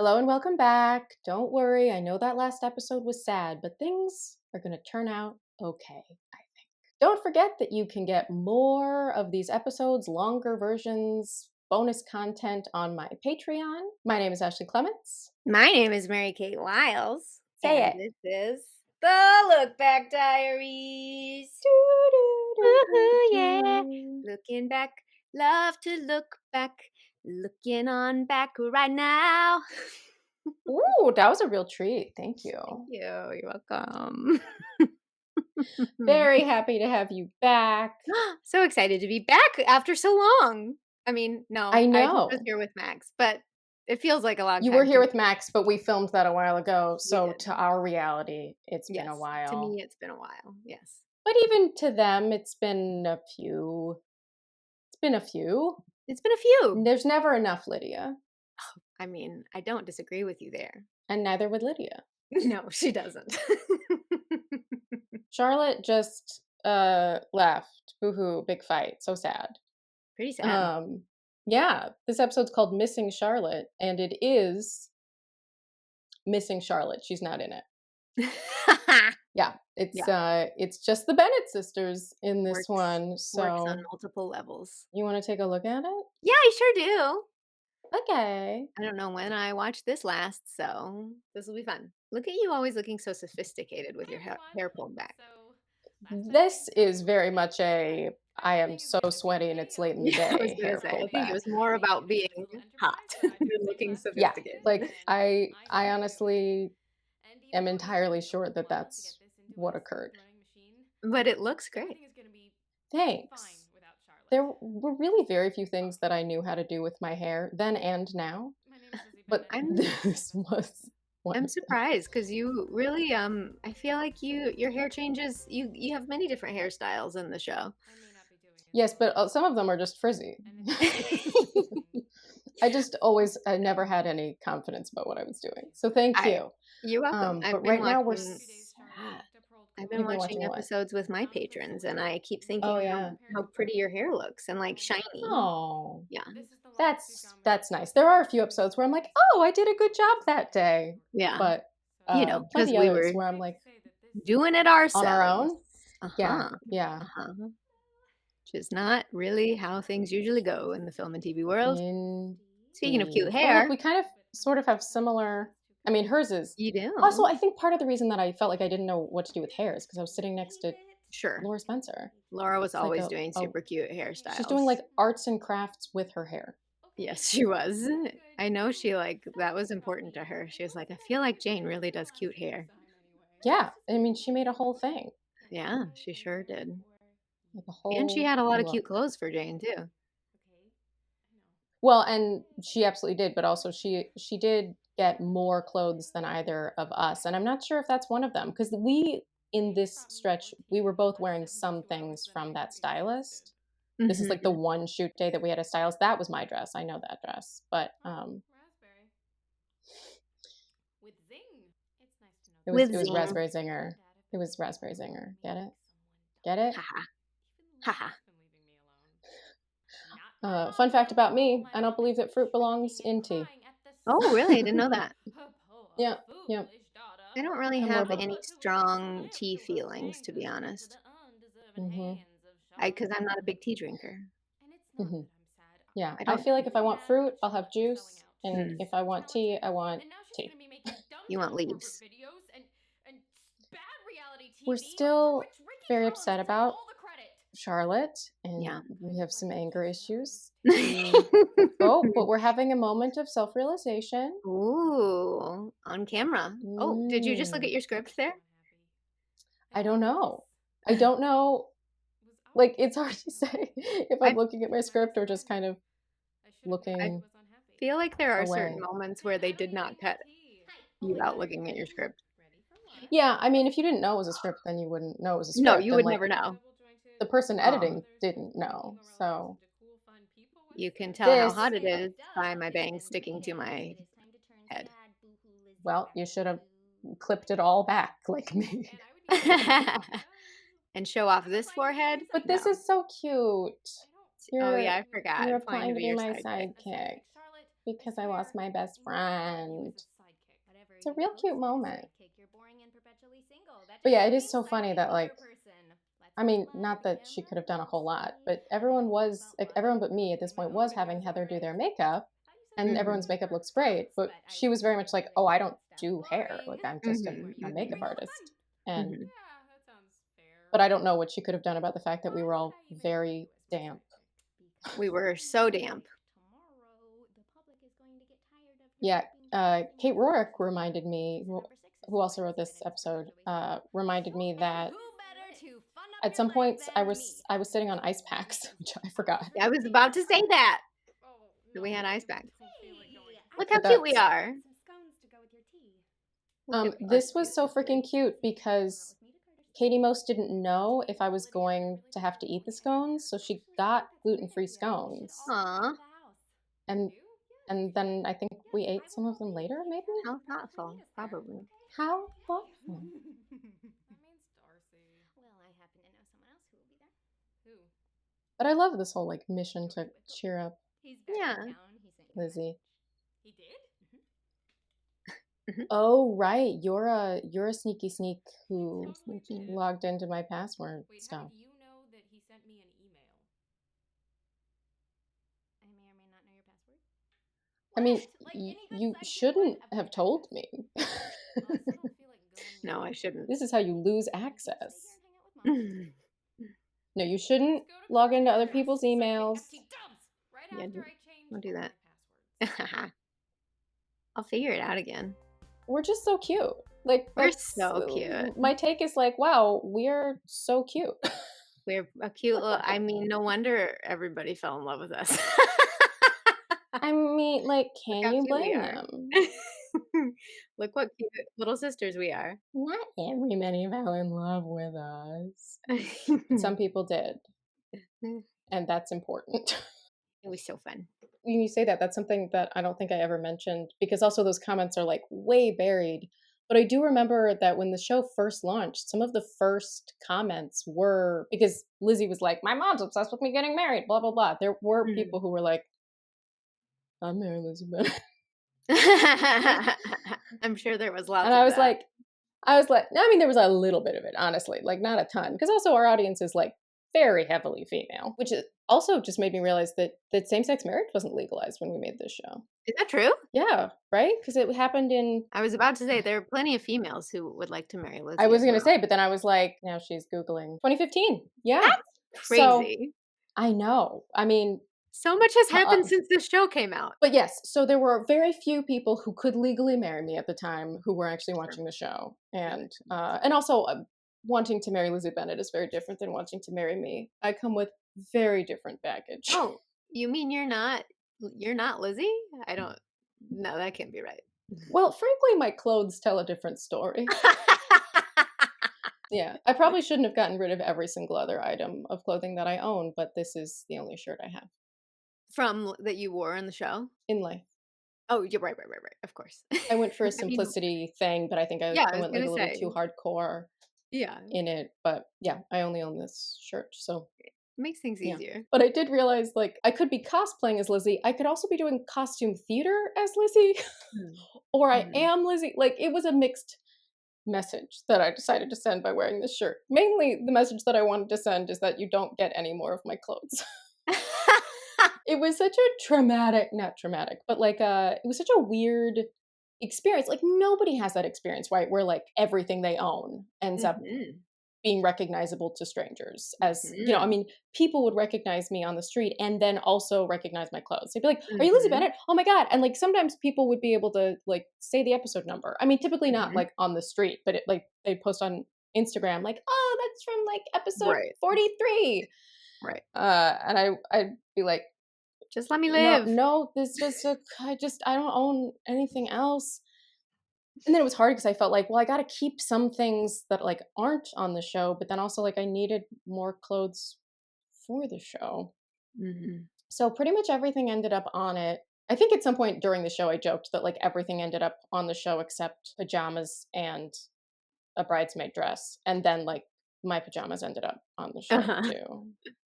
Hello and welcome back. Don't worry, I know that last episode was sad, but things are going to turn out okay, I think. Don't forget that you can get more of these episodes, longer versions, bonus content on my Patreon. My name is Ashley Clements. My name is Mary Kate Wiles. Say and it. This is the Look Back Diaries. Woohoo, yeah. Looking back, love to look back. Looking on back right now. Ooh, that was a real treat. Thank you. Thank you. You're welcome. Very happy to have you back. So excited to be back after so long. I mean, no, I I just was know. here with Max, but it feels like a long You time were to here me. with Max, but we filmed that a while ago. We So did. to our reality, it's been a Yes. To while. me, it's been a while. Yes. But even to them, it's been a few. It's been a few. It's been a few. There's never enough, Lydia. I mean, I don't disagree with you there. And neither would Lydia. No, she doesn't. Charlotte just left. Boo-hoo, big fight. So sad. Pretty sad. Yeah, this episode's called Missing Charlotte, and it is Missing Charlotte. She's not in it. Yeah, it's just the Bennett sisters in this one. Works So on multiple levels. you want to take a look at it? Yeah, I sure do. Okay. I don't know when I watched this last, so this will be fun. Look at you always looking so sophisticated with your hair pulled back. This is very much I am so sweaty and it's late in the day. I was gonna say, I think it was more about being hot than looking Yeah, sophisticated. like I honestly am entirely sure that that's what occurred. But it looks great. Thanks. There were really very few things that I knew how to do with my hair then and now, but this was one I'm of them. surprised because you really I feel like your hair changes. You have many different hairstyles in the show. Yes, but some of them are just frizzy. I never had any confidence about what I was doing. So thank you. You're welcome. But right now we're sad. I've been You've been watching watching what? episodes with my patrons, and I keep thinking Oh yeah. how pretty your hair looks and like shiny. Oh, Yeah. that's nice. There are a few episodes where I'm like, oh, I did a good job that day. Yeah. But because plenty we others were where I'm like doing it ourselves. on our own. Yeah, Uh-huh. yeah. Which is not really how things usually go in the film and TV world. Speaking of cute Oh, hair. look, we kind of sort of have similar. I mean, hers is. You do. Also, I think part of the reason that I felt like I didn't know what to do with hair is because I was sitting next to Sure. Laura Spencer. Laura was It's like always doing super cute hairstyles. She's doing like arts and crafts with her hair. Yes, she was. I know she that was important to her. She was like, I feel like Jane really does cute hair. Yeah, I mean, she made a whole thing. Yeah, she sure did. Like a whole. And she had a lot of cute clothes for Jane too. Well, and she absolutely did, but also she did get more clothes than either of us, and I'm not sure if that's one of them because in this stretch we were both wearing some things from that stylist. This is like the one shoot day that we had a stylist. That was my dress. I know that dress, but it was Raspberry Zinger. It was Raspberry Zinger. Get it? Get it? Haha. Fun fact about me: I don't believe that fruit belongs in tea. Oh, really? I didn't know that. Yeah. I don't really have any strong tea feelings, to be honest. Because I'm not a big tea drinker. Yeah, I feel like if I want fruit, I'll have juice, and if I want tea, I want tea. You want leaves. We're still very upset about Charlotte, and we have some anger issues. But we're having a moment of self-realization. Ooh, on camera. Oh, did you just look at your script there? I don't know. Like, it's hard to say if I'm looking at my script or just kind of looking. I feel like there are certain moments where they did not cut you out looking at your script. Yeah, I mean, if you didn't know it was a script, then you wouldn't know it was a script. No, you would never know. The person editing didn't know, so. You can tell how hot it is by my bangs sticking to my head. Well, you should have clipped it all back like me. And show off this forehead. But this is so cute. Oh yeah, I forgot. You're applying to be my sidekick. because I lost my best friend. It's a real cute moment. But yeah, it is so funny that like, I mean, not that she could have done a whole lot, but everyone was like, everyone but me at this point was having Heather do their makeup, and everyone's makeup looks great. But she was very much like, oh, I don't do hair. Like I'm just a makeup artist. And but I don't know what she could have done about the fact that we were all very damp. We were so damp. Yeah, Kate Rorick reminded me, who also wrote this episode, reminded me that at some points I was sitting on ice packs, which I forgot. I was about to say that. We had ice packs. Look how cute we are. This was so freaking cute because Katie Most didn't know if I was going to have to eat the scones, so she got gluten-free scones. Aw. And then I think we ate some of them later, maybe? How thoughtful, probably. How thoughtful. But I love this whole like mission to cheer up Lizzie. Oh right, you're a sneaky sneak who logged into my password stuff. How do you know that he sent me an email? I may or may not know your password. I mean, you shouldn't have told me. No, I shouldn't. This is how you lose access. No, you shouldn't log into other people's emails. Yeah, don't do that. I'll figure it out again. We're just so cute. Like we're so cute. My take is like, wow, we're so cute. We're a cute little, I mean, no wonder everybody fell in love with us. I mean, like, can you blame them? Look what cute little sisters we are. Not everybody fell in love with us. Some people did. And that's important. It was so fun. When you say that, that's something that I don't think I ever mentioned, because also those comments are like way buried. But I do remember that when the show first launched, some of the first comments were, because Lizzie was like, my mom's obsessed with me getting married, blah, blah, blah. There were people who were like, I'm Mary Elizabeth. I'm sure there was lots and of I was that. I mean, there was a little bit of it, honestly, like not a ton, because also our audience is like very heavily female, which is also just made me realize that same-sex marriage wasn't legalized when we made this show. Is that true? Yeah, right? Because it happened in... I was about to say, there are plenty of females who would like to marry Lizzie. I was going to say, but then I was like, now she's Googling. 2015. Yeah. That's crazy. So, I know. I mean... So much has happened since this show came out. But yes, so there were very few people who could legally marry me at the time who were actually watching the show. And also... wanting to marry Lizzie Bennet is very different than wanting to marry me. I come with very different baggage. Oh, you mean you're not Lizzie? No, that can't be right. Well, frankly, my clothes tell a different story. Yeah, I probably shouldn't have gotten rid of every single other item of clothing that I own, but this is the only shirt I have. From that you wore in the show? In life. Oh, you're right. Of course. I went for a simplicity thing, but I think I went like a little too hardcore. Yeah. In it, but yeah, I only own this shirt, so it makes things easier. But I did realize, like, I could be cosplaying as Lizzie. I could also be doing costume theater as Lizzie, or I am Lizzie. Like, it was a mixed message that I decided to send by wearing this shirt. Mainly, the message that I wanted to send is that you don't get any more of my clothes. It was such a not traumatic, but like, it was such a weird experience. Like, nobody has that experience, right, where like everything they own ends up being recognizable to strangers. As you know, I mean, people would recognize me on the street and then also recognize my clothes. They'd be like, are you Lizzie Bennet? Oh my god. And like sometimes people would be able to like say the episode number. I mean, typically not like on the street, but like they post on Instagram like, oh, that's from like episode 43, right? And I'd be like, just let me live. No, this just I don't own anything else. And then it was hard because I felt like, well, I got to keep some things that like aren't on the show, but then also like I needed more clothes for the show. So pretty much everything ended up on it. I think at some point during the show I joked that like everything ended up on the show except pajamas and a bridesmaid dress, and then like my pajamas ended up on the show too.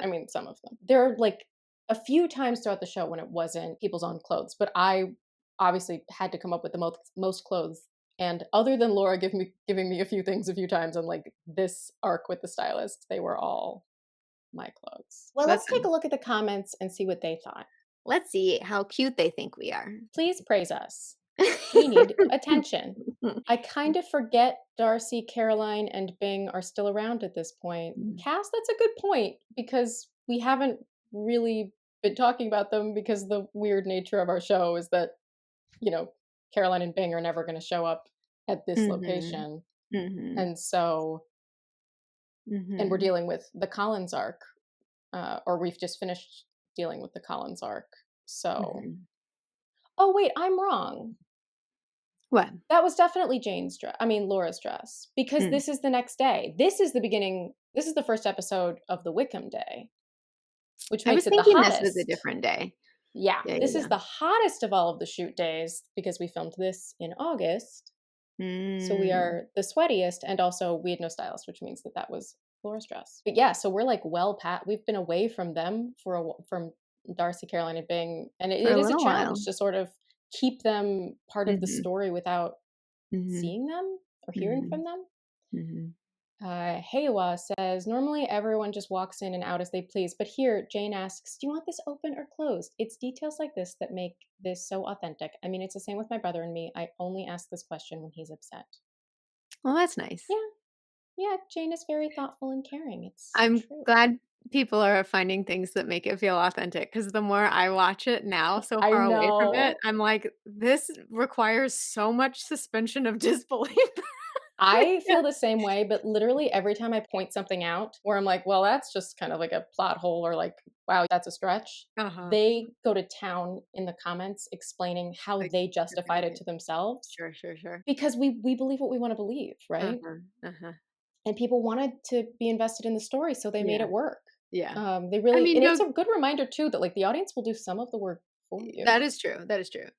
I mean, some of them. There are like a few times throughout the show when it wasn't people's own clothes, but I obviously had to come up with the most clothes. And other than Laura giving me a few things a few times on like this arc with the stylist, they were all my clothes. Well, let's take a look at the comments and see what they thought. Let's see how cute they think we are. Please praise us. We need attention. I kind of forget Darcy, Caroline, and Bing are still around at this point. Cass, that's a good point because we haven't really been talking about them because the weird nature of our show is that, you know, Caroline and Bing are never going to show up at this location. And so, and we're dealing with the Collins arc, or we've just finished dealing with the Collins arc. So, oh, wait, I'm wrong. What? That was definitely Laura's dress, because this is the next day. This is the beginning. This is the first episode of the Wickham Day, which makes it the hottest. This was a different day. Yeah, this is the hottest of all of the shoot days because we filmed this in August. So we are the sweatiest, and also we had no stylist, which means that was Laura's dress. But yeah, so we're like we've been away from them from Darcy, Caroline, and Bing, and it is a challenge to sort of keep them part of the story without seeing them or hearing from them. Heiwa says, normally everyone just walks in and out as they please, but here Jane asks, do you want this open or closed? It's details like this that make this so authentic. I mean, it's the same with my brother and me. I only ask this question when he's upset. Well, that's nice. Yeah, Jane is very thoughtful and caring. I'm glad people are finding things that make it feel authentic, because the more I watch it now, so far away from it, I'm like, this requires so much suspension of disbelief. I feel the same way, but literally every time I point something out where I'm like, well, that's just kind of like a plot hole, or like, wow, that's a stretch. They go to town in the comments explaining how they justified it to themselves. Sure. Because we believe what we want to believe, right? And people wanted to be invested in the story, so they made it work. Yeah. They really, and it's a good reminder too that like the audience will do some of the work for you. That is true.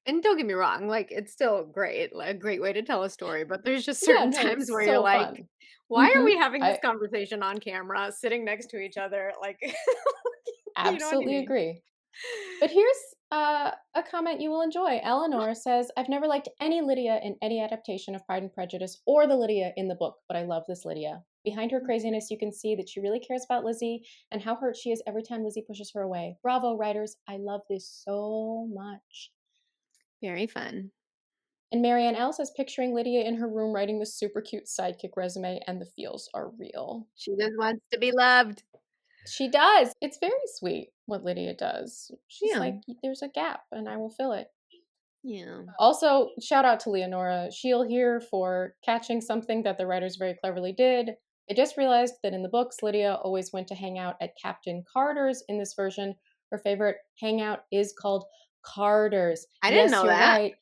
And don't get me wrong, like it's still great, like, a great way to tell a story, but there's just certain times where you're like, fun. Why are we having this conversation on camera, sitting next to each other? Like, absolutely agree. But here's a comment you will enjoy. Eleanor says, I've never liked any Lydia in any adaptation of Pride and Prejudice or the Lydia in the book, but I love this Lydia. Behind her craziness, you can see that she really cares about Lizzie and how hurt she is every time Lizzie pushes her away. Bravo, writers. I love this so much. Very fun. And Marianne L says, picturing Lydia in her room writing this super cute sidekick resume, and the feels are real. She just wants to be loved. She does. It's very sweet what Lydia does. She's like, there's a gap and I will fill it. Yeah. Also, shout out to Leonora Shield here for catching something that the writers very cleverly did. I just realized that in the books, Lydia always went to hang out at Captain Carter's. In this version, her favorite hangout is called Carter's. I didn't know that. Right.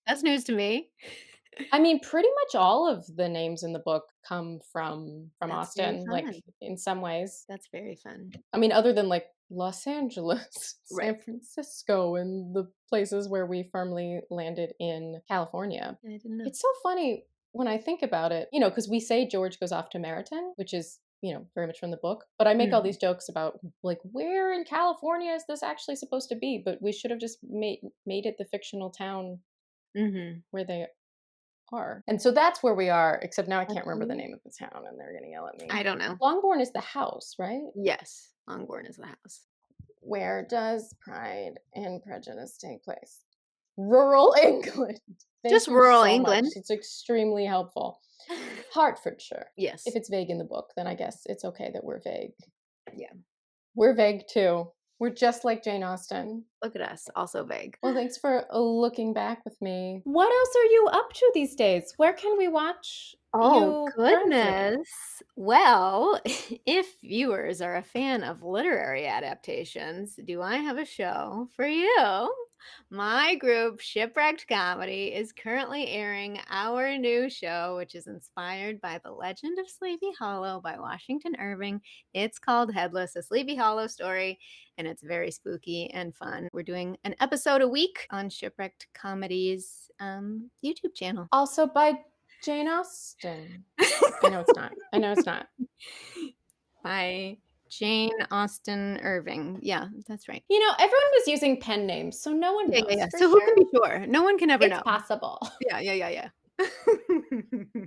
That's news to me. I mean, pretty much all of the names in the book come from Austen, like in some ways. That's very fun. I mean, other than like Los Angeles, San Francisco, and the places where we firmly landed in California. I didn't know. It's so funny when I think about it, because we say George goes off to Meryton, which is, very much from the book. But I make all these jokes about like, where in California is this actually supposed to be? But we should have just made it the fictional town where they are. And so that's where we are, except now I can't remember the name of the town and they're going to yell at me. I don't know. Longbourn is the house, right? Yes, Longbourn is the house. Where does Pride and Prejudice take place? Rural England. Just rural England. It's extremely helpful. Hertfordshire. Yes. If it's vague in the book, then I guess it's okay that we're vague. Yeah. We're vague too. We're just like Jane Austen. Look at us, also vague. Well, thanks for looking back with me. What else are you up to these days? Where can we watch you goodness. Well, if viewers are a fan of literary adaptations, do I have a show for you? My group, Shipwrecked Comedy, is currently airing our new show, which is inspired by the Legend of Sleepy Hollow by Washington Irving. It's called Headless, a Sleepy Hollow story, and it's very spooky and fun. We're doing an episode a week on Shipwrecked Comedy's YouTube channel. Also by Jane Austen. I know it's not. Bye. Jane Austen Irving. Yeah, that's right. You know, everyone was using pen names, so no one Yeah, yeah, knows yeah. for So who sure. can be sure? No one can ever It's know. possible. Yeah, yeah, yeah, yeah.